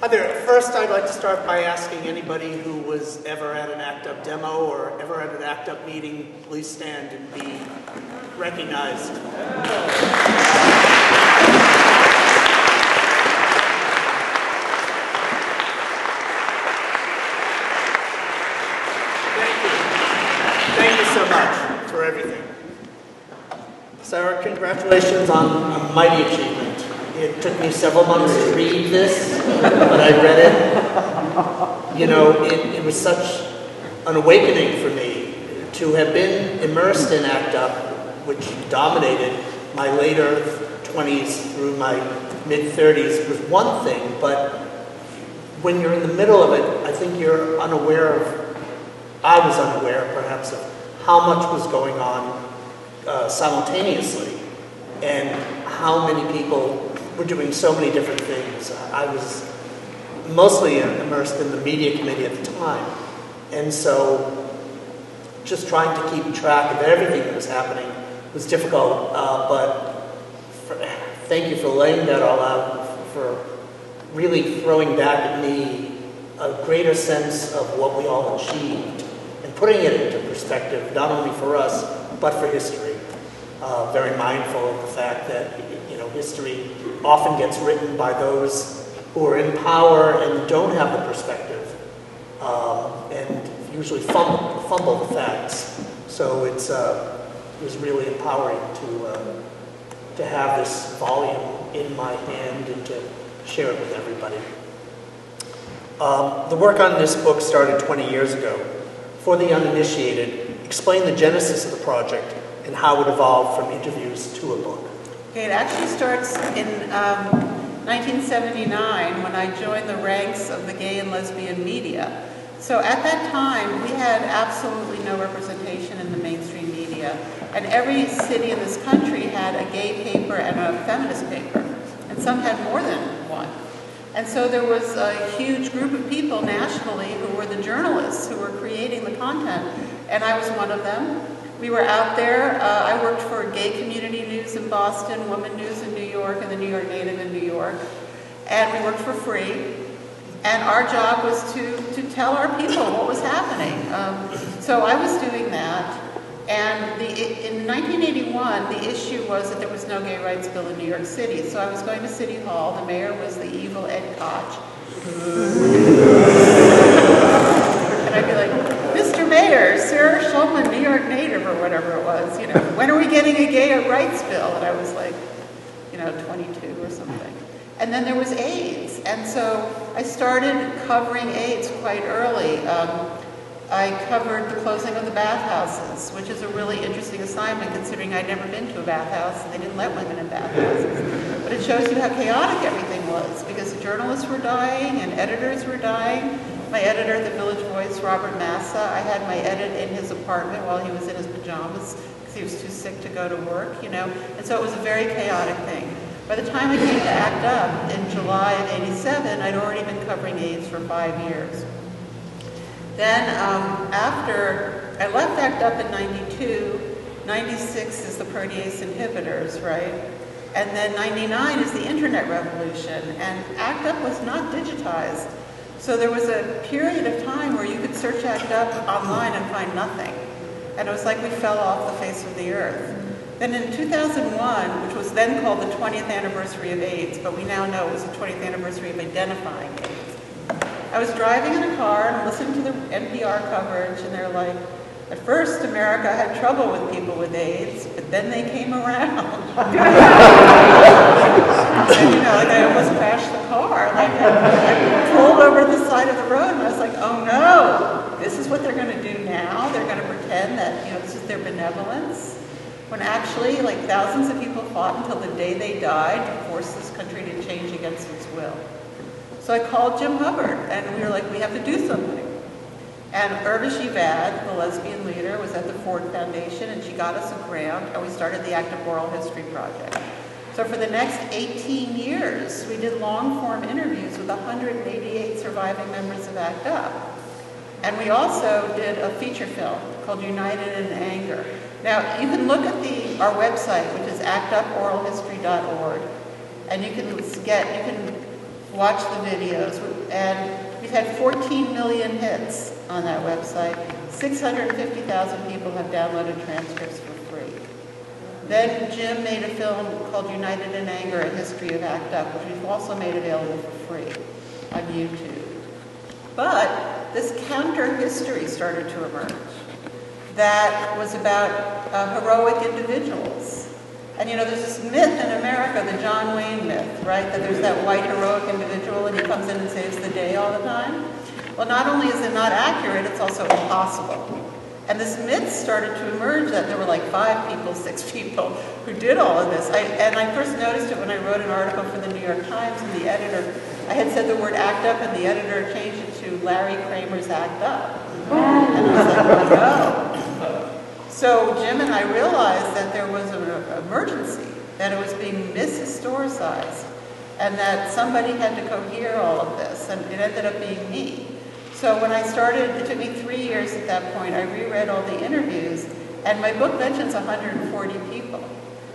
Hi there. First, I'd like to start by asking anybody who was ever at an ACT UP demo or ever at an ACT UP meeting, please stand and be recognized. Thank you so much for everything. Sarah, congratulations on a mighty achievement. It took me several months to read this, but I read it. You know, it was such an awakening for me to have been immersed in ACT UP, which dominated my later 20s through my mid-30s, was one thing, but when you're in the middle of it, I think you're unaware of, I was unaware perhaps of how much was going on simultaneously and how many people were doing so many different things. I was mostly immersed in the media committee at the time, and so just trying to keep track of everything that was happening was difficult, but thank you for laying that all out, for really throwing back at me a greater sense of what we all achieved and putting it into perspective, not only for us, but for history. Very mindful of the fact that, you know, history often gets written by those who are in power and don't have the perspective, and usually fumble the facts. So it was really empowering to have this volume in my hand and to share it with everybody. The work on this book started 20 years ago. For the uninitiated, explain the genesis of the project and how it evolved from interviews to a book. Okay, it actually starts in 1979 when I joined the ranks of the gay and lesbian media. So at that time, we had absolutely no representation in the mainstream media. And every city in this country had a gay paper and a feminist paper. And some had more than one. And so there was a huge group of people nationally who were the journalists who were creating the content. And I was one of them. We were out there. I worked for Gay Community News in Boston, Woman News in New York, and the New York Native in New York. And we worked for free. And our job was to tell our people what was happening. So I was doing that. And in 1981, the issue was that there was no gay rights bill in New York City. So I was going to City Hall. The mayor was the evil Ed Koch. And I'd be like, Mr. Mayor, Sarah Schulman, New York native, or whatever it was, you know, when are we getting a gay rights bill? And I was like, 22 or something. And then there was AIDS. And so I started covering AIDS quite early. I covered the closing of the bathhouses, which is a really interesting assignment considering I'd never been to a bathhouse and they didn't let women in bathhouses. But it shows you how chaotic everything was because the journalists were dying and editors were dying. My editor at the Village Voice, Robert Massa, I had my edit in his apartment while he was in his pajamas because he was too sick to go to work, And so it was a very chaotic thing. By the time I came to ACT UP in July of '87, I'd already been covering AIDS for 5 years. Then after I left ACT UP in '92, '96 is the protease inhibitors, right? And then '99 is the internet revolution, and ACT UP was not digitized. So there was a period of time where you could search ACT UP online and find nothing. And it was like we fell off the face of the earth. Then in 2001, which was then called the 20th anniversary of AIDS, but we now know it was the 20th anniversary of identifying AIDS, I was driving in a car and listening to the NPR coverage, and they're like, at first America had trouble with people with AIDS, but then they came around. And I almost crashed the car. I pulled over to the side of the road and I was like, oh no, this is what they're going to do now. They're going to pretend that, this is their benevolence. When actually, thousands of people fought until the day they died to force this country to change against its will. So I called Jim Hubbard, and we were like, we have to do something. And Urvashi Vad, the lesbian leader, was at the Ford Foundation, and she got us a grant, and we started the ACT UP Oral History Project. So for the next 18 years, we did long-form interviews with 188 surviving members of ACT UP. And we also did a feature film called United in Anger. Now, you can look at our website, which is actuporalhistory.org, and you can watch the videos, and we've had 14 million hits on that website. 650,000 people have downloaded transcripts for free. Then Jim made a film called United in Anger, A History of ACT UP, which we've also made available for free on YouTube. But this counter history started to emerge that was about heroic individuals. And you know, there's this myth in America, the John Wayne myth, right? That there's that white heroic individual and he comes in and saves the day all the time. Well, not only is it not accurate, it's also impossible. And this myth started to emerge that there were like 5 people, 6 people who did all of this. And I first noticed it when I wrote an article for the New York Times, and the editor, I had said the word ACT UP, and the editor changed it to Larry Kramer's ACT UP. And I was like, oh. So Jim and I realized that there was an emergency, that it was being mishistoricized, and that somebody had to cohere all of this, and it ended up being me. So when I started, it took me 3 years at that point, I reread all the interviews, and my book mentions 140 people.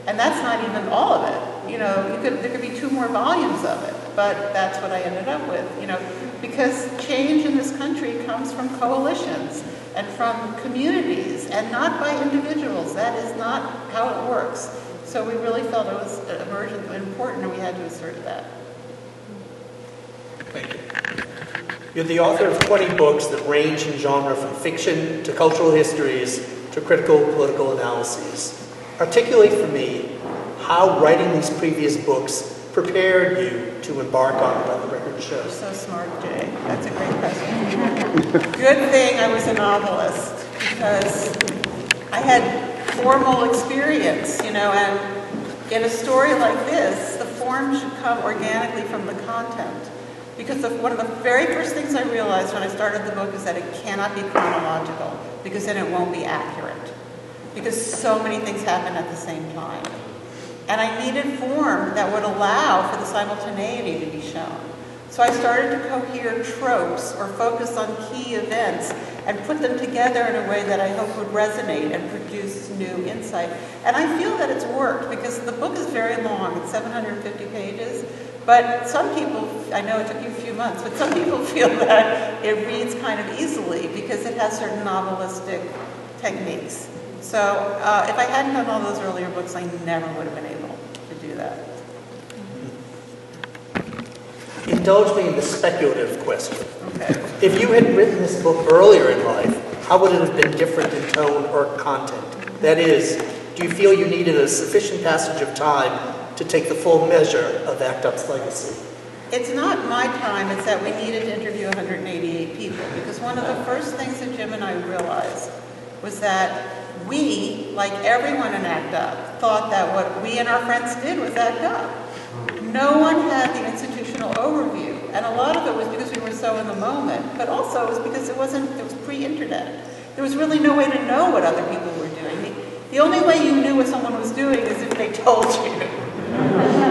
And that's not even all of it. You know, there could be 2 more volumes of it, but that's what I ended up with, you know, because change in this country comes from coalitions and from communities and not by individuals. That is not how it works. So we really felt it was emergent and important, and we had to assert that. Thank you. You're the author of 20 books that range in genre from fiction to cultural histories to critical political analyses. Articulate for me how writing these previous books prepared you to embark on the record show. You're so smart, Jay. That's a great question. Good thing I was a novelist, because I had formal experience, you know, and in a story like this, the form should come organically from the content. Because one of the very first things I realized when I started the book is that it cannot be chronological, because then it won't be accurate. Because so many things happen at the same time. And I needed form that would allow for the simultaneity to be shown. So I started to cohere tropes or focus on key events and put them together in a way that I hope would resonate and produce new insight. And I feel that it's worked, because the book is very long, it's 750 pages. But some people, I know it took you a few months, but some people feel that it reads kind of easily because it has certain novelistic techniques. So if I hadn't done all those earlier books, I never would have been able to do that. Indulge me in the speculative question. Okay. If you had written this book earlier in life, how would it have been different in tone or content? That is, do you feel you needed a sufficient passage of time to take the full measure of ACT UP's legacy? It's not my time, it's that we needed to interview 188 people, because one of the first things that Jim and I realized was that we, like everyone in ACT UP, thought that what we and our friends did was ACT UP. No one had the institutional overview, and a lot of it was because we were so in the moment, but also it was because it was pre-internet. There was really no way to know what other people were doing. The only way you knew what someone was doing is if they told you.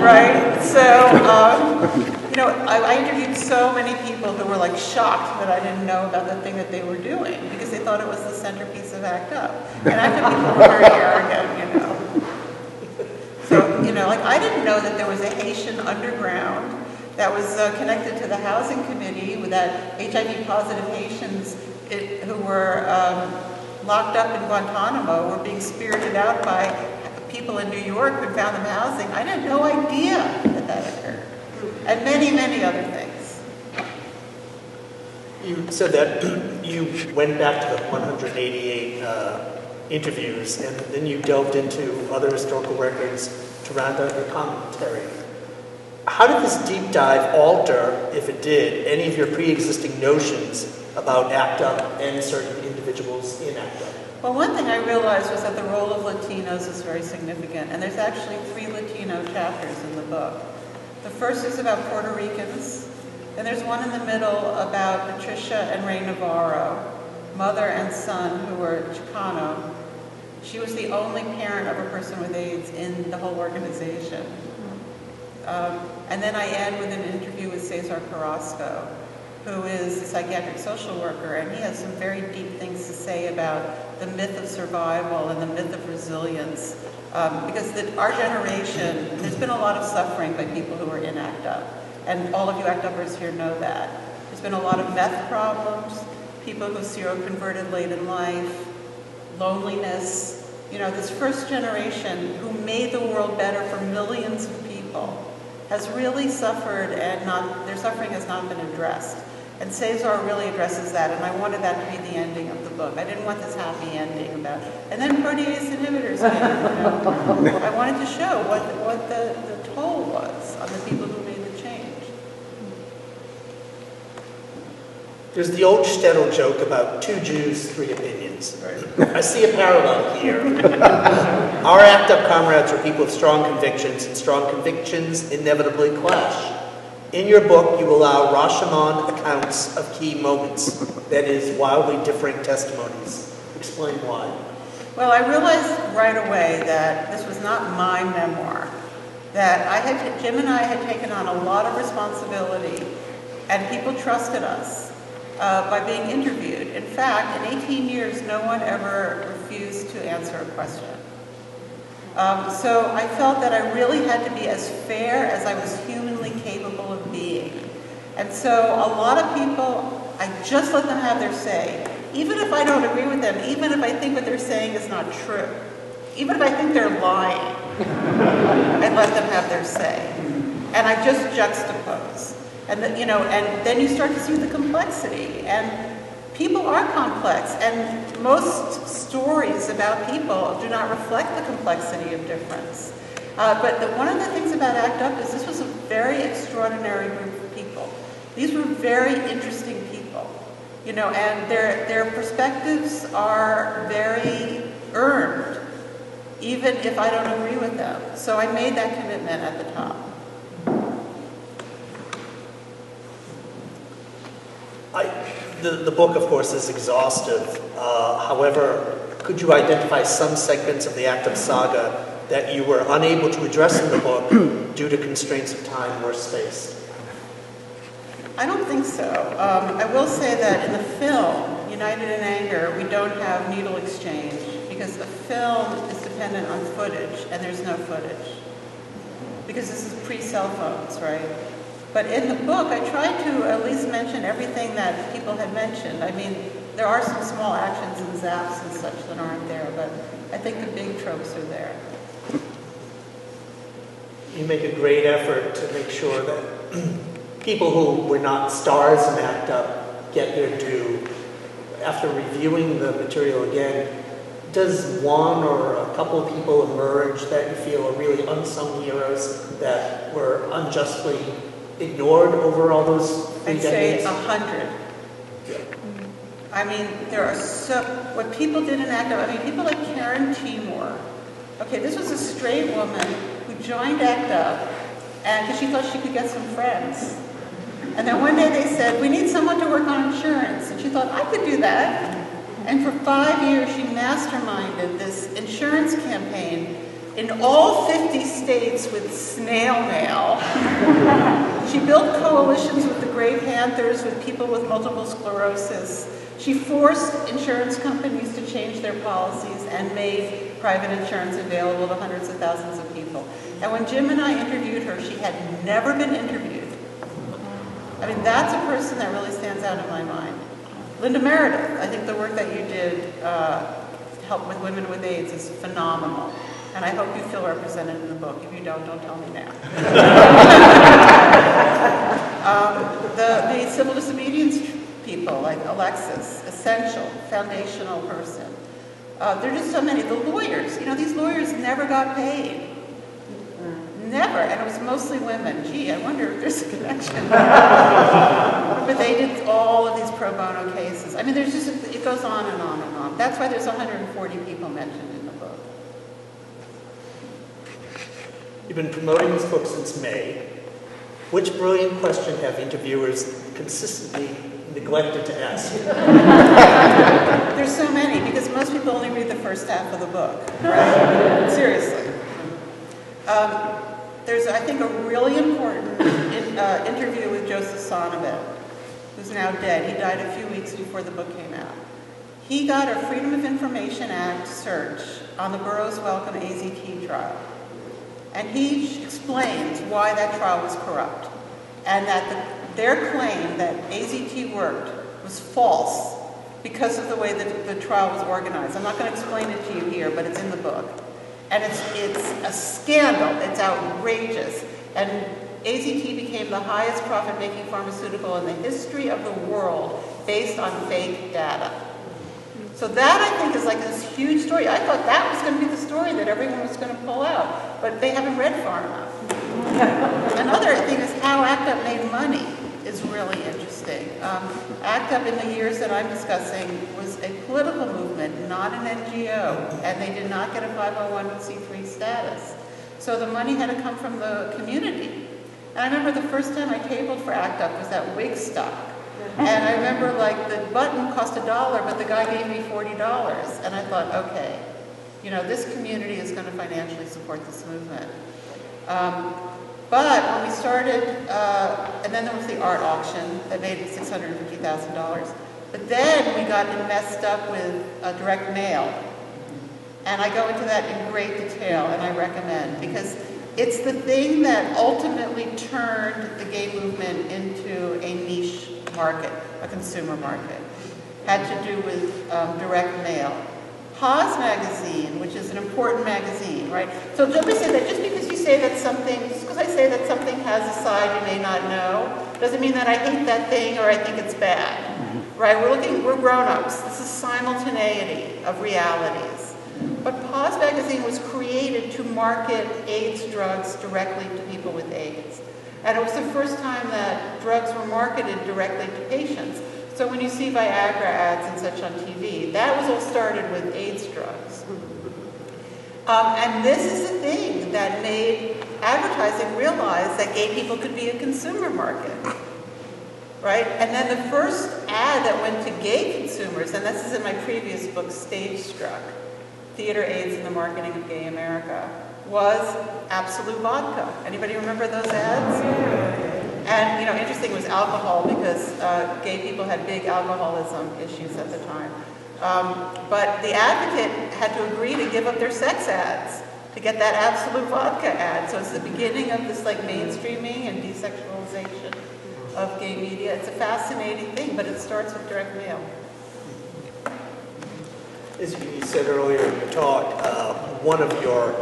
Right? So, you know, I interviewed so many people who were like shocked that I didn't know about the thing that they were doing, because they thought it was the centerpiece of ACT UP. And ACT UP people were very arrogant, you know. So, you know, like I didn't know that there was a Haitian underground that was connected to the housing committee with that HIV positive Haitians who were locked up in Guantanamo were being spirited out by people in New York who found them housing. I had no idea that occurred. And many, many other things. You said that you went back to the 188 interviews, and then you delved into other historical records to round out your commentary. How did this deep dive alter, if it did, any of your pre-existing notions about ACT UP and certain individuals in ACT UP? Well, one thing I realized was that the role of Latinos is very significant, and there's actually 3 Latino chapters in the book. The first is about Puerto Ricans, then there's one in the middle about Patricia and Ray Navarro, mother and son who were Chicano. She was the only parent of a person with AIDS in the whole organization. And then I end with an interview with Cesar Carrasco, who is a psychiatric social worker, and he has some very deep things to say about the myth of survival and the myth of resilience. Because our generation, there's been a lot of suffering by people who are in ACT UP. and all of you ACT-UPers here know that. There's been a lot of meth problems, people who seroconverted late in life, loneliness. You know, this first generation who made the world better for millions of people has really suffered, and their suffering has not been addressed. And Cesar really addresses that, and I wanted that to be the ending of the book. I didn't want this happy ending about, and then protease inhibitors came, you know. I wanted to show what the toll was on the people who made the change. There's the old shtetl joke about 2 Jews, 3 opinions. I see a parallel here. Our ACT-UP comrades are people with strong convictions, and strong convictions inevitably clash. In your book, you allow Rashomon accounts of key moments, that is, wildly differing testimonies. Explain why. Well, I realized right away that this was not my memoir, that Jim and I had taken on a lot of responsibility, and people trusted us by being interviewed. In fact, in 18 years, no one ever refused to answer a question. So I felt that I really had to be as fair as I was humanly capable of being. And so a lot of people, I just let them have their say. Even if I don't agree with them, even if I think what they're saying is not true, even if I think they're lying, I let them have their say. And I just juxtapose. And then you start to see the complexity. And people are complex, and most stories about people do not reflect the complexity of difference. But one of the things about ACT UP is this was a very extraordinary group of people. These were very interesting people, you know, and their perspectives are very earned, even if I don't agree with them. So I made that commitment at the top. The book, of course, is exhaustive. However, could you identify some segments of the ACT UP saga that you were unable to address in the book due to constraints of time or space? I don't think so. I will say that in the film, United in Anger, we don't have needle exchange because the film is dependent on footage, and there's no footage. Because this is pre-cell phones, right? But in the book, I tried to at least mention everything that people had mentioned. I mean, there are some small actions and zaps and such that aren't there, but I think the big tropes are there. You make a great effort to make sure that people who were not stars in ACT UP get their due. After reviewing the material again, does one or a couple of people emerge that you feel are really unsung heroes that were unjustly ignored over all those 3 I'd decades? say 100. Yeah. I mean, there are what people did in ACT UP, I mean, people like Karen Timor. Okay, this was a straight woman who joined ACT UP because she thought she could get some friends. And then one day they said, we need someone to work on insurance. And she thought, I could do that. And for 5 years, she masterminded this insurance campaign in all 50 states with snail mail. She built coalitions with the Grey Panthers, with people with multiple sclerosis. She forced insurance companies to change their policies and made private insurance available to hundreds of thousands of people. And when Jim and I interviewed her, she had never been interviewed. I mean, that's a person that really stands out in my mind. Linda Meredith, I think the work that you did to help with women with AIDS is phenomenal. And I hope you feel represented in the book. If you don't tell me now. The civil disobedience people, like Alexis, essential, foundational person. There are just so many. The lawyers, these lawyers never got paid. Never, and it was mostly women. Gee, I wonder if there's a connection. But they did all of these pro bono cases. I mean, it goes on and on and on. That's why there's 140 people mentioned in the book. You've been promoting this book since May. Which brilliant question have interviewers consistently neglected to ask? There's so many, because most people only read the first half of the book, right? Seriously. There's, I think, a really important interview with Joseph Sonnabend, who's now dead. He died a few weeks before the book came out. He got a Freedom of Information Act search on the Burroughs Wellcome AZT trial. And he explains why that trial was corrupt. and that their claim that AZT worked was false because of the way that the trial was organized. I'm not going to explain it to you here, but it's in the book. And it's a scandal. It's outrageous. And AZT became the highest profit-making pharmaceutical in the history of the world based on fake data. So that, I think, is like this huge story. I thought that was going to be the story that everyone was going to pull out, but they haven't read far enough. Another thing is how ACT UP made money is really interesting. ACT UP, in the years that I'm discussing, was a political movement, not an NGO, and they did not get a 501c3 status. So the money had to come from the community. And I remember the first time I tabled for ACT UP was at Wigstock. And I remember, like, the button cost $1, but the guy gave me $40. And I thought, okay, you know, this community is going to financially support this movement. But when we started, and then there was the art auction that made $650,000. But then we got messed up with direct mail. And I go into that in great detail, and I recommend, because it's the thing that ultimately turned the gay movement into a niche market, a consumer market. Had to do with direct mail. Pause magazine, which is an important magazine, right? So let me say that just because you say that something, just because I say that something has a side you may not know, doesn't mean that I hate that thing or I think it's bad, right? We're grown-ups. This is simultaneity of realities. But Pause magazine was created to market AIDS drugs directly to people with AIDS. And it was the first time that drugs were marketed directly to patients. So when you see Viagra ads and such on TV, that was all started with AIDS drugs. And this is the thing that made advertising realize that gay people could be a consumer market, right? And then the first ad that went to gay consumers, and this is in my previous book, Stage Struck, Theater AIDS and the Marketing of Gay America, was Absolute Vodka. Anybody remember those ads? And, you know, interesting was alcohol, because gay people had big alcoholism issues at the time. But the advocate had to agree to give up their sex ads to get that Absolute Vodka ad. So it's the beginning of this, like, mainstreaming and desexualization of gay media. It's a fascinating thing, but it starts with direct mail. As you said earlier in your talk, one of your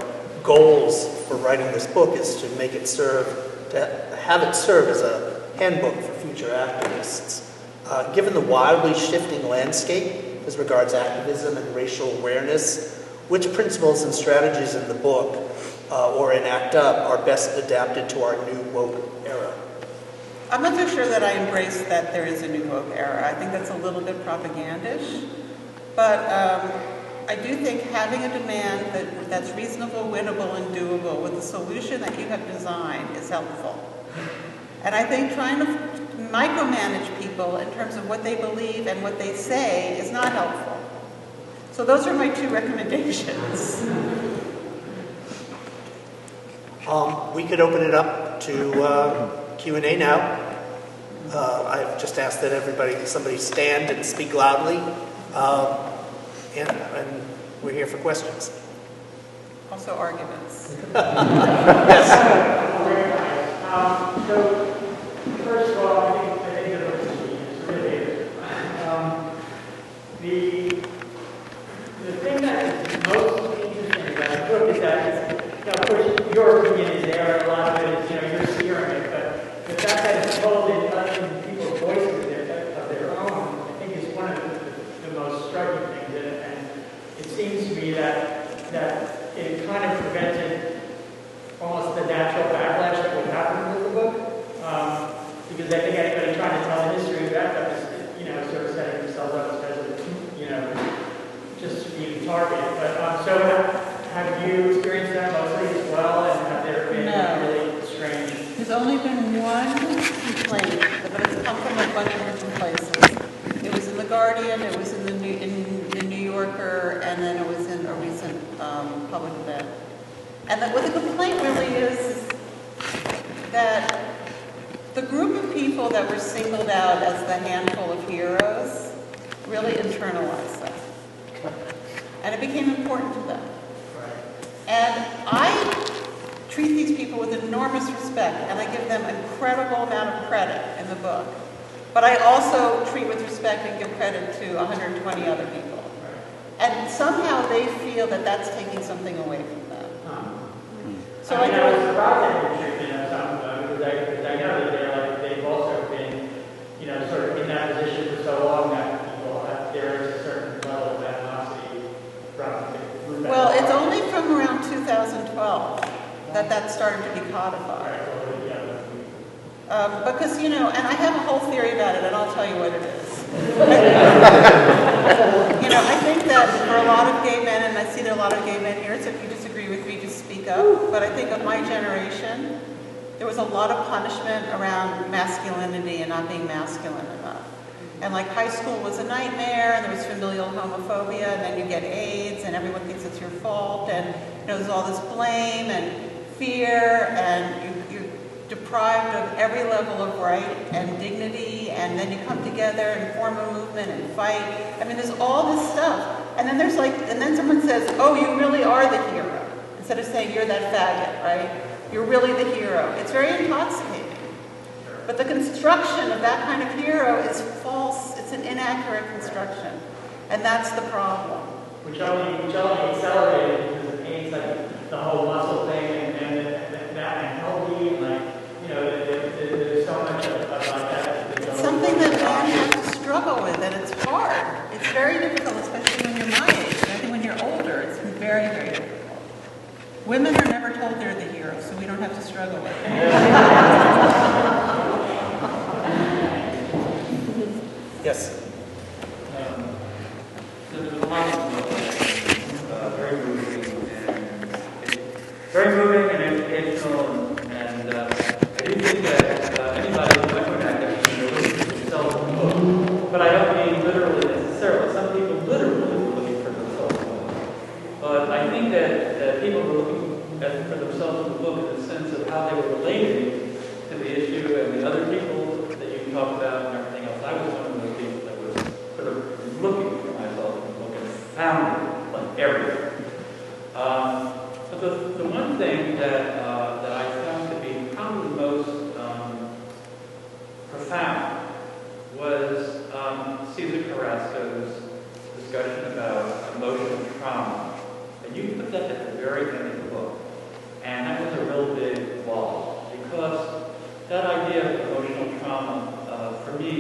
goals for writing this book is to make it have it serve as a handbook for future activists. Given the wildly shifting landscape as regards activism and racial awareness, which principles and strategies in the book or in ACT UP are best adapted to our new woke era? I'm not so sure that I embrace that there is a new woke era. I think that's a little bit propagandish. But I do think having a demand that's reasonable, winnable, and doable with a solution that you have designed is helpful. And I think trying to micromanage people in terms of what they believe and what they say is not helpful. So those are my two recommendations. We could open it up to Q&A now. I've just asked that somebody stand and speak loudly. And we're here for questions. Also arguments. Yes. So, first of all, I think the book is really the thing that is most interesting about the book is that, of course, your opinion is there, a lot of it is, you're steering it, but the fact that it's told in people's voices of their own, I think is one of the most striking things. And it seems to me that it kind of prevented almost the natural backlash that would happen with the book, because I think anybody trying to tell the history of that is, sort of setting themselves up as just being targeted. But so have you experienced that mostly as well, and have there been really strange? There's only been one complaint, but it's come from a bunch of different places. It was in The Guardian, it was in the New Yorker, and then it was in a recent public event. And what the complaint really is that the group of people that were singled out as the handful of heroes really internalized that. And it became important to them. And I treat these people with enormous respect, and I give them an incredible amount of book. But I also treat with respect and give credit to 120 other people. And somehow they feel that that's taking something away from them. So I was surprised at the treatment of some of them because I know that they've also been, sort of in that position for so long that people there is a certain level of animosity from the group. Well, it's only from around 2012 that started to be codified. Because, and I have a whole theory about it, and I'll tell you what it is. I think that for a lot of gay men, and I see there are a lot of gay men here, so if you disagree with me, just speak up. But I think of my generation, there was a lot of punishment around masculinity and not being masculine enough. And like high school was a nightmare, and there was familial homophobia, and then you get AIDS, and everyone thinks it's your fault, and there's all this blame and fear, and you're deprived of every level of right and dignity, and then you come together and form a movement and fight. I mean, there's all this stuff. And then and then someone says, oh, you really are the hero. Instead of saying you're that faggot, right? You're really the hero. It's very intoxicating. But the construction of that kind of hero is false. It's an inaccurate construction. And that's the problem. Which only accelerated because it pains like the whole muscle thing and that healthy and there's so much about that. It's something that men have to struggle with, and it's hard. It's very difficult, especially when you're my age. And I think when you're older, it's very, very difficult. Women are never told they're the hero, so we don't have to struggle with it. Yes. So there's a lot of very moving and educational, and I do think that anybody who might that can look for themselves in the book. But I don't mean literally necessarily. Some people literally are looking for themselves in the book. But I think that people were looking for themselves in the book in the sense of how they were relating to the issue and the other people that you talked about and everything else. I was one of those people that was sort of looking for myself in the book and found it like everywhere. But the one thing that I found to be probably most profound was Cesar Carrasco's discussion about emotional trauma. And you put that at the very end of the book. And that was a real big flaw, because that idea of emotional trauma, for me,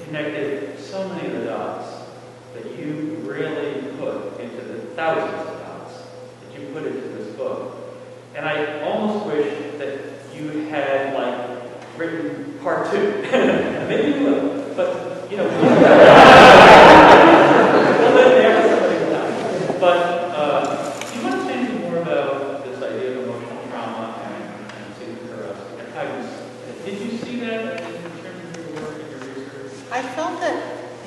connected so many of the dots that you really put into the thousands of dots that you put into this book. And I almost wish that you had, written part 2. Maybe you will, but, we'll let the episode die. But do you want to say anything more about this idea of emotional trauma and Cesar Carrasco? Did you see that in terms of your work and your research? I felt that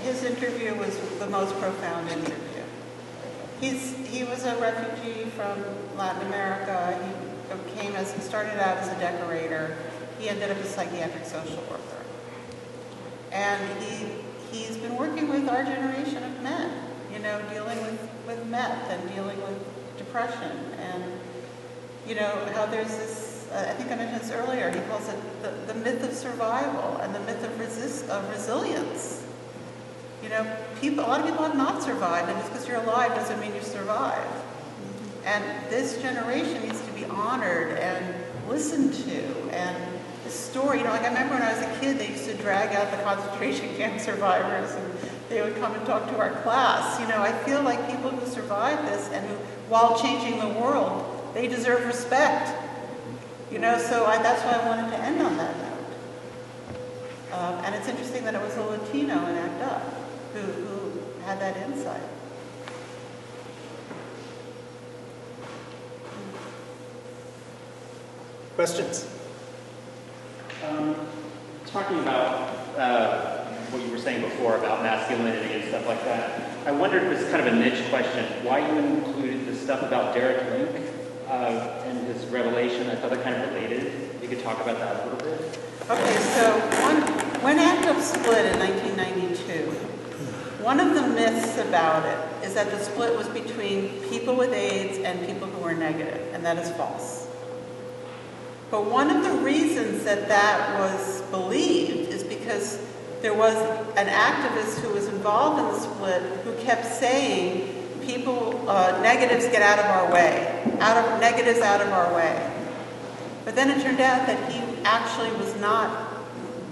his interview was the most profound interview. He was a refugee from Latin America. He started out as a decorator. He ended up a psychiatric social worker. And he's been working with our generation of men, dealing with meth and dealing with depression. And, how there's this, I think I mentioned this earlier, he calls it the myth of survival and the myth of resilience. A lot of people have not survived, and just because you're alive doesn't mean you survived. And this generation needs to be honored and listened to. And the story, I remember when I was a kid, they used to drag out the concentration camp survivors, and they would come and talk to our class. I feel like people who survived this and who, while changing the world, they deserve respect. So that's why I wanted to end on that note. And it's interesting that it was a Latino in ACT UP who had that insight. Questions? Talking about what you were saying before about masculinity and stuff like that, I wondered, this is kind of a niche question, why you included the stuff about Derek Link and his revelation. I thought that kind of related. You could talk about that a little bit. Okay, so when ACT UP split in 1992, one of the myths about it is that the split was between people with AIDS and people who were negative, and that is false. But one of the reasons that was believed is because because there was an activist who was involved in the split who kept saying, negatives get out of our way, negatives out of our way. But then it turned out that he actually was not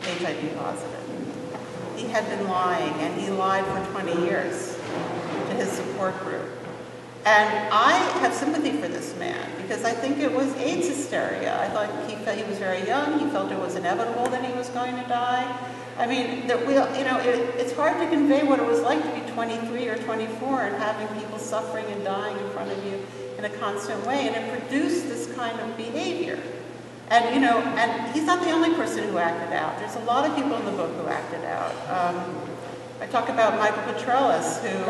HIV positive. He had been lying, and he lied for 20 years to his support group. And I have sympathy for this man, because I think it was AIDS hysteria. I thought he was very young, he felt it was inevitable that he was going to die. I mean, it's hard to convey what it was like to be 23 or 24 and having people suffering and dying in front of you in a constant way, and it produced this kind of behavior. And, and he's not the only person who acted out. There's a lot of people in the book who acted out. I talk about Michael Petrellis, who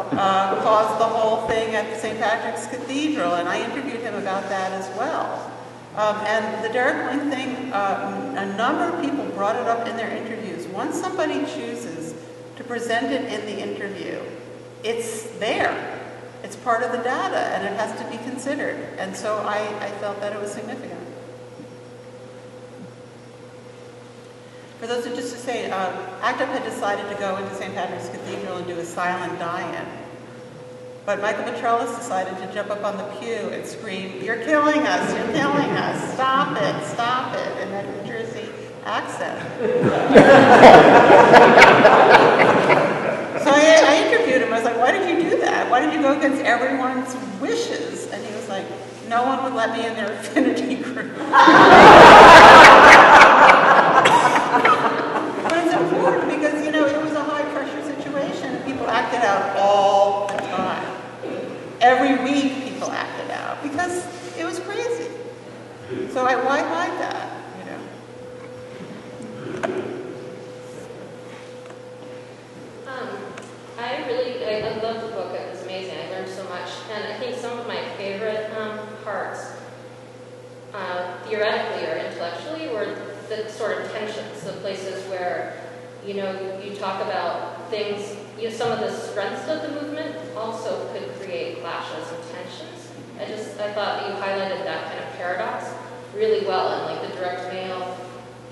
caused the whole thing at St. Patrick's Cathedral, and I interviewed him about that as well. And the Derek Link thing, a number of people brought it up in their interviews. Once somebody chooses to present it in the interview, it's there. It's part of the data, and it has to be considered. And so I felt that it was significant. For those who just to say, ACT UP had decided to go into St. Patrick's Cathedral and do a silent die-in. But Michael Petrellis decided to jump up on the pew and scream, "You're killing us, you're killing us, stop it," in that New Jersey accent. So I interviewed him, I was like, "Why did you do that? Why did you go against everyone's wishes?" And he was like, "No one would let me in their affinity group." But it's important because, it was a high-pressure situation, and people acted out all the time. Every week people acted out because it was crazy. So why hide that, I loved the book. It was amazing. I learned so much. And I think some of my favorite parts, theoretically or intellectually, were the sort of tensions, the places where, you talk about things, some of the strengths of the movement also could create clashes and tensions. I thought you highlighted that kind of paradox really well, and like the direct mail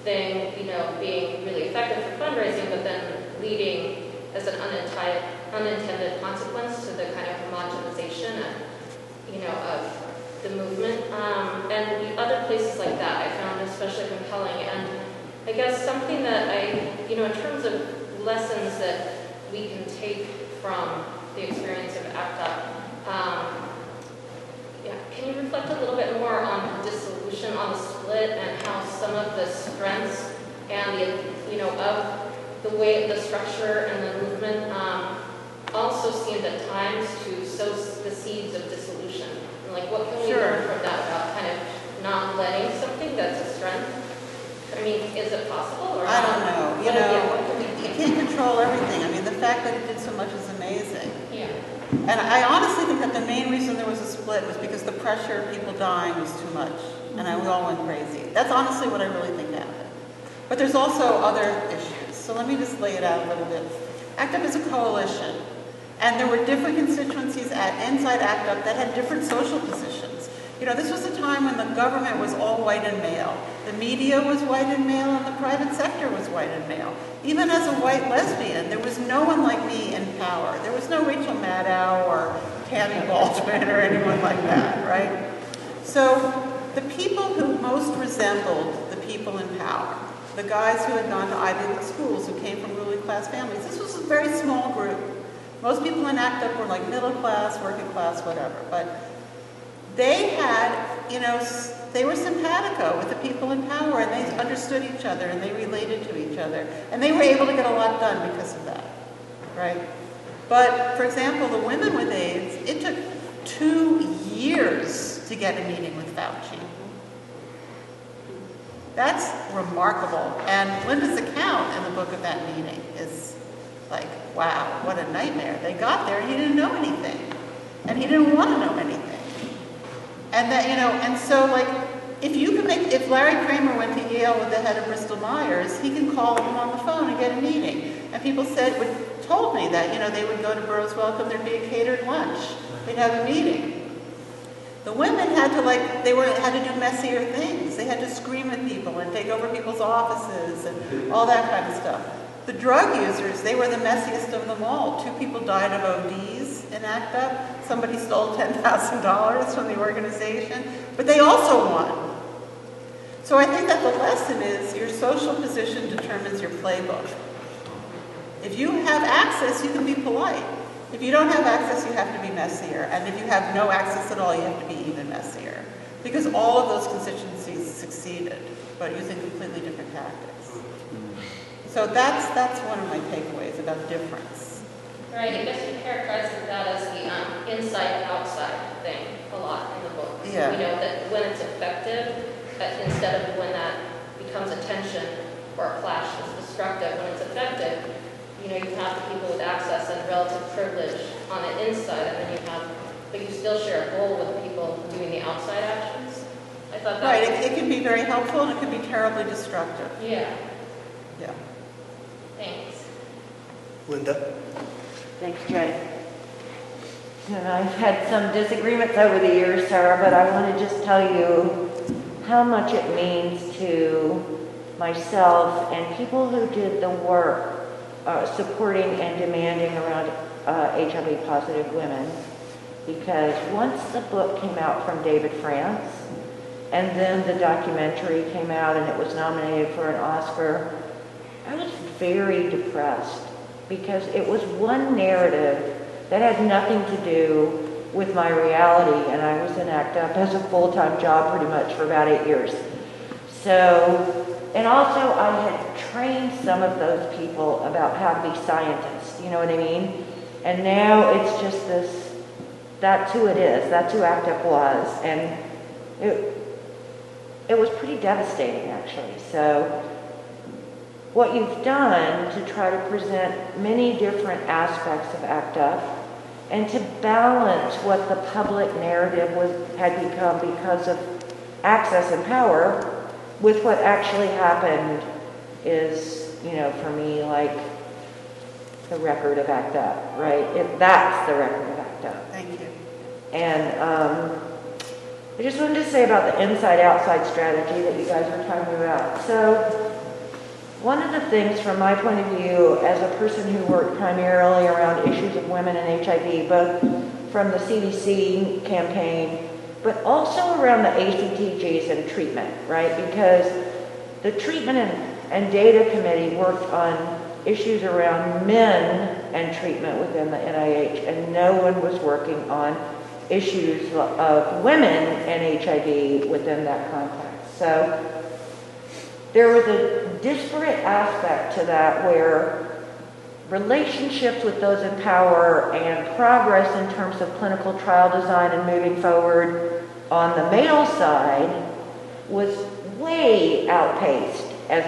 thing, being really effective for fundraising, but then leading as an unintended consequence to the kind of homogenization of the movement. And the other places like that I found especially compelling. And I guess something that in terms of lessons that we can take from the experience of ACT UP, can you reflect a little bit more on the dissolution, on the split, and how some of the strengths and of the way the structure and the movement also seemed at times to sow the seeds of dissolution? And what can we learn from that about kind of not letting something that's a strength? I mean, is it possible? Or I don't know. You can't control everything. I mean, the fact that it did so much is amazing. Yeah. And I honestly think that the main reason there was a split was because the pressure of people dying was too much. And we all went crazy. That's honestly what I really think happened. But there's also other issues. So let me just lay it out a little bit. ACT UP is a coalition. And there were different constituencies inside ACT UP that had different social positions. This was a time when the government was all white and male. The media was white and male, and the private sector was white and male. Even as a white lesbian, there was no one like me in power. There was no Rachel Maddow or Tammy Baldwin or anyone like that, right? So the people who most resembled the people in power, the guys who had gone to Ivy League schools, who came from ruling class families, this was a very small group. Most people in ACT UP were like middle class, working class, whatever. But they had, they were simpatico with the people in power, and they understood each other, and they related to each other. And they were able to get a lot done because of that, right? But, for example, the women with AIDS, it took 2 years to get a meeting with Fauci. That's remarkable. And Linda's account in the book of that meeting is like, wow, what a nightmare. They got there and he didn't know anything. And he didn't want to know anything. And that, and so if Larry Kramer went to Yale with the head of Bristol Myers, he can call him on the phone and get a meeting. And people told me that, they would go to Burroughs Welcome, there'd be a catered lunch. They'd have a meeting. The women had to had to do messier things. They they had to scream at people and take over people's offices and all that kind of stuff. The drug users, they were the messiest of them all. 2 people died of ODs in ACT UP. Somebody stole $10,000 from the organization, but they also won. So I think that the lesson is your social position determines your playbook. If you have access, you can be polite. If you don't have access, you have to be messier. And if you have no access at all, you have to be even messier. Because all of those constituencies succeeded, but using completely different tactics. So that's one of my takeaways about difference. Right, I guess you characterize that as the inside-outside thing a lot in the book. Yeah. You know, that when it's effective, instead of when that becomes a tension or a clash that's destructive, when it's effective, you know, you have the people with access and relative privilege on the inside, and then you have, but you still share a goal with the people doing the outside actions. I thought that Right, it can be very helpful and it can be terribly destructive. Yeah, Yeah. thanks. Linda? Thanks, Jay. And I've had some disagreements over the years, Sarah, but I want to just tell you how much it means to myself and people who did the work supporting and demanding around HIV positive women. Because once the book came out from David France, and then the documentary came out and it was nominated for an Oscar, I was very depressed because it was one narrative that had nothing to do with my reality, and I was in ACT UP as a full-time job pretty much for about 8 years. So, and also I had trained some of those people about how to be scientists, you know what I mean? And now it's just this, that's who it is, that's who ACT UP was, and it was pretty devastating actually. So what you've done to try to present many different aspects of ACT UP and to balance what the public narrative had become because of access and power with what actually happened is, you know, for me, like the record of ACT UP, right? That's the record of ACT UP. Thank you. And I just wanted to say about the inside-outside strategy that you guys were talking about. So one of the things from my point of view as a person who worked primarily around issues of women and HIV, both from the CDC campaign, but also around the ACTGs and treatment, right? Because the treatment and data committee worked on issues around men and treatment within the NIH, and no one was working on issues of women and HIV within that context. So there was a disparate aspect to that where relationships with those in power and progress in terms of clinical trial design and moving forward on the male side was way outpaced as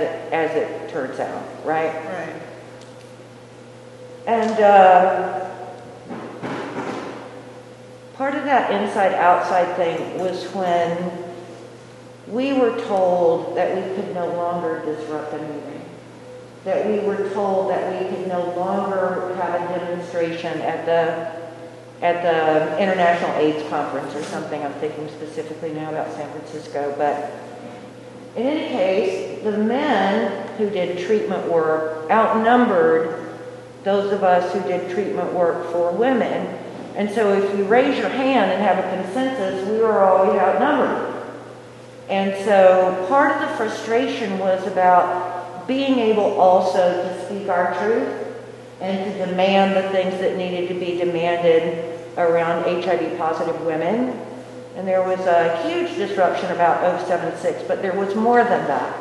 it turns out, right? Right. And part of that inside-outside thing was when we were told that we could no longer disrupt a meeting, that we were told that we could no longer have a demonstration at the International AIDS Conference or something. I'm thinking specifically now about San Francisco, but in any case, the men who did treatment work outnumbered those of us who did treatment work for women. And so if you raise your hand and have a consensus, we were always outnumbered. And so part of the frustration was about being able also to speak our truth and to demand the things that needed to be demanded around HIV positive women. And there was a huge disruption about 076, but there was more than that.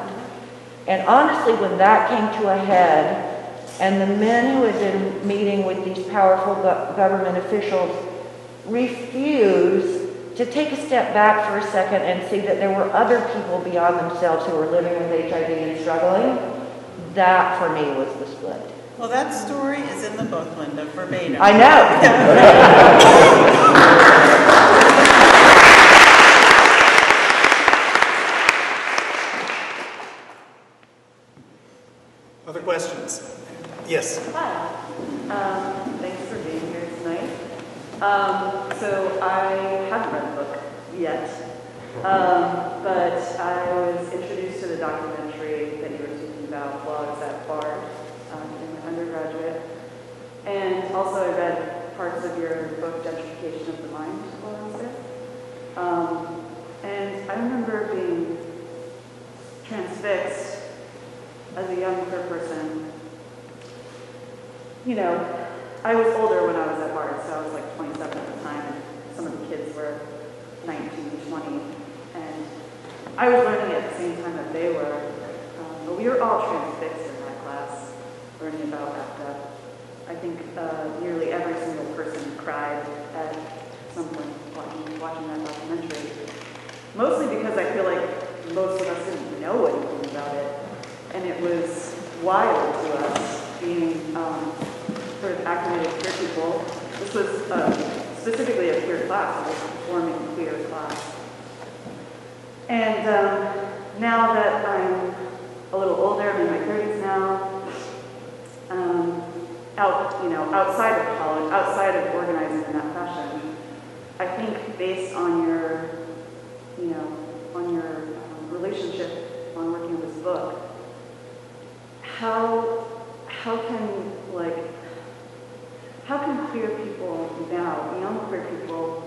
And honestly, when that came to a head, and the men who had been meeting with these powerful government officials refused to take a step back for a second and see that there were other people beyond themselves who were living with HIV and struggling, that for me was the split. Well, that story is in the book, Linda, verbatim. I know. Other questions? Yes. Hi. Thanks for being here tonight. So I haven't read the book yet, But I was introduced to the documentary that you were speaking about while I was at Bard in my undergraduate. And also I read parts of your book, Gentrification of the Mind, while I was there. And I remember being transfixed as a young queer person. You know, I was older when I was at Bard, so I was like 27 at the time, and some of the kids were 19, 20, and I was learning at the same time that they were. But we were all transfixed in that class, learning about ACTA. I think nearly every single person cried at some point watching that documentary. Mostly because I feel like most of us didn't know anything about it. And it was wild to us being sort of activated queer people. This was specifically a queer class, it was a performing queer class. And now that I'm a little older, I'm in my 30s now, outside of college, outside of organizing in that fashion, I think based on your, relationship on working on this book, how can queer people now, young queer people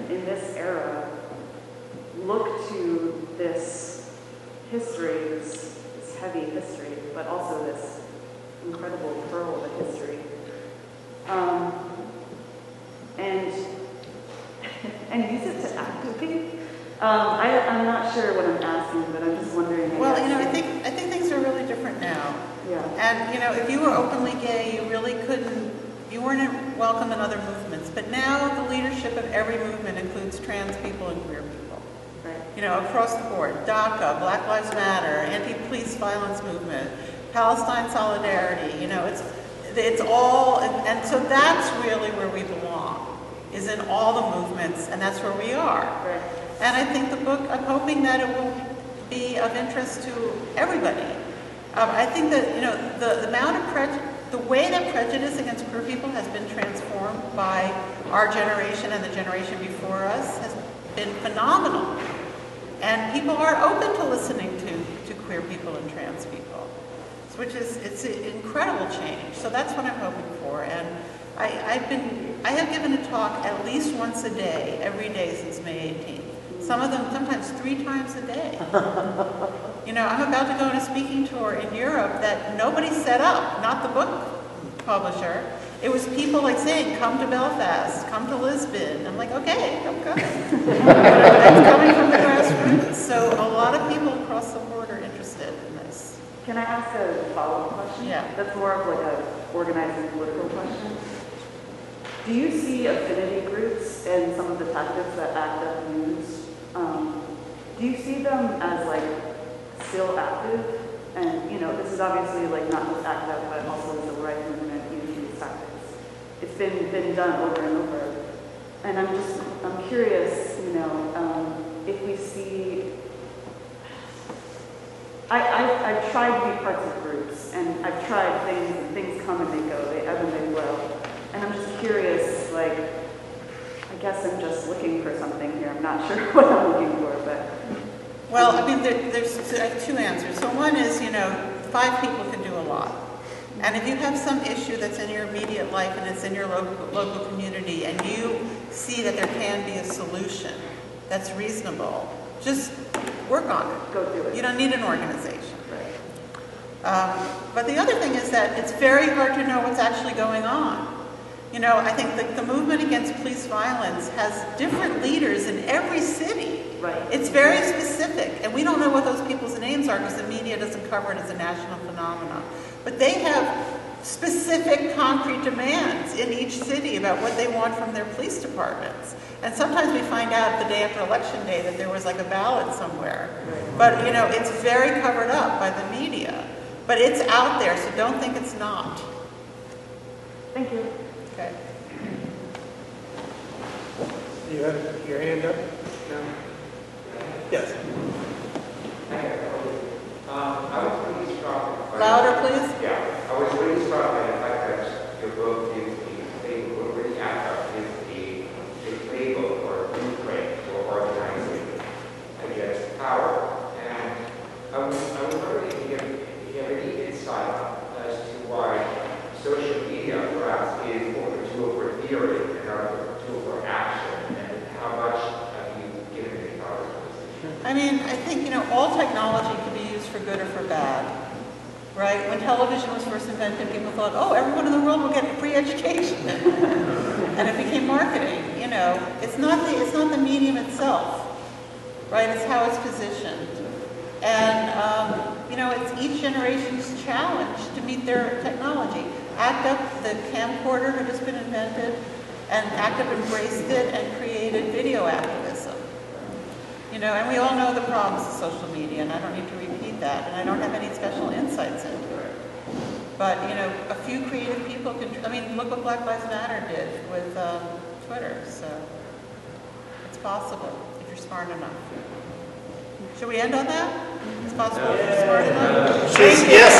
in this era, look to this history, this heavy history, but also this incredible pearl of a history, and use it to activate? I'm not sure what I'm asking, but I'm just wondering. Well, I think things are really different now. Yeah. And, if you were openly gay, you weren't welcome in other movements. But now the leadership of every movement includes trans people and queer people. Right. Across the board. DACA, Black Lives Matter, anti-police violence movement, Palestine solidarity, it's all, and so that's really where we belong, is in all the movements, and that's where we are. Right. And I think the book, I'm hoping that it will be of interest to everybody. I think that, the amount of the way that prejudice against queer people has been transformed by our generation and the generation before us has been phenomenal. And people are open to listening to queer people and trans people, it's an incredible change. So that's what I'm hoping for. And I have given a talk at least once a day, every day since May 18th. Some of them sometimes 3 times a day. I'm about to go on a speaking tour in Europe that nobody set up, not the book publisher. It was people saying, come to Belfast, come to Lisbon. I'm like, okay, I'm coming. It's coming from the grassroots. So a lot of people across the board are interested in this. Can I ask a follow-up question? Yeah. That's more of an organizing political question. Do you see affinity groups and some of the tactics that ACTA use? Do you see them as still active? And this is obviously not just ACTA, but also the civil rights movement using these tactics. It's been done over and over. And I'm curious, if we see. I've tried to be parts of groups, and I've tried things, and things come and they go, they ebb and they flow. And I'm just curious, I guess I'm just looking for something here. I'm not sure what I'm looking for, but. Well, there's 2 answers. So one is, 5 people can do a lot. And if you have some issue that's in your immediate life and it's in your local community and you see that there can be a solution that's reasonable, just work on it. Go do it. You don't need an organization. Right. But the other thing is that it's very hard to know what's actually going on. I think the movement against police violence has different leaders in every city. Right. It's very specific, and we don't know what those people's names are because the media doesn't cover it as a national phenomenon. But they have specific, concrete demands in each city about what they want from their police departments. And sometimes we find out the day after Election Day that there was a ballot somewhere. Right. But, it's very covered up by the media. But it's out there, so don't think it's not. Thank you. Okay. You had your hand up? No? Yes. I was really struck. Louder, please. Yeah, I was really struck by the fact that your book is the playbook, really ACTA is a playbook or a blueprint for organizing technology can be used for good or for bad, right? When television was first invented, people thought, oh, everyone in the world will get free education. And it became marketing, you know. It's not the medium itself, right? It's how it's positioned. And, you know, it's each generation's challenge to meet their technology. ACT UP, the camcorder had just been invented, and ACT UP embraced it and created video activism. You know, and we all know the problems of social media, and I don't need to repeat that, and I don't have any special insights into it. But, you know, a few creative people can, I mean, look what Black Lives Matter did with Twitter, so it's possible if you're smart enough. Should we end on that? It's possible if you're smart enough? Yes.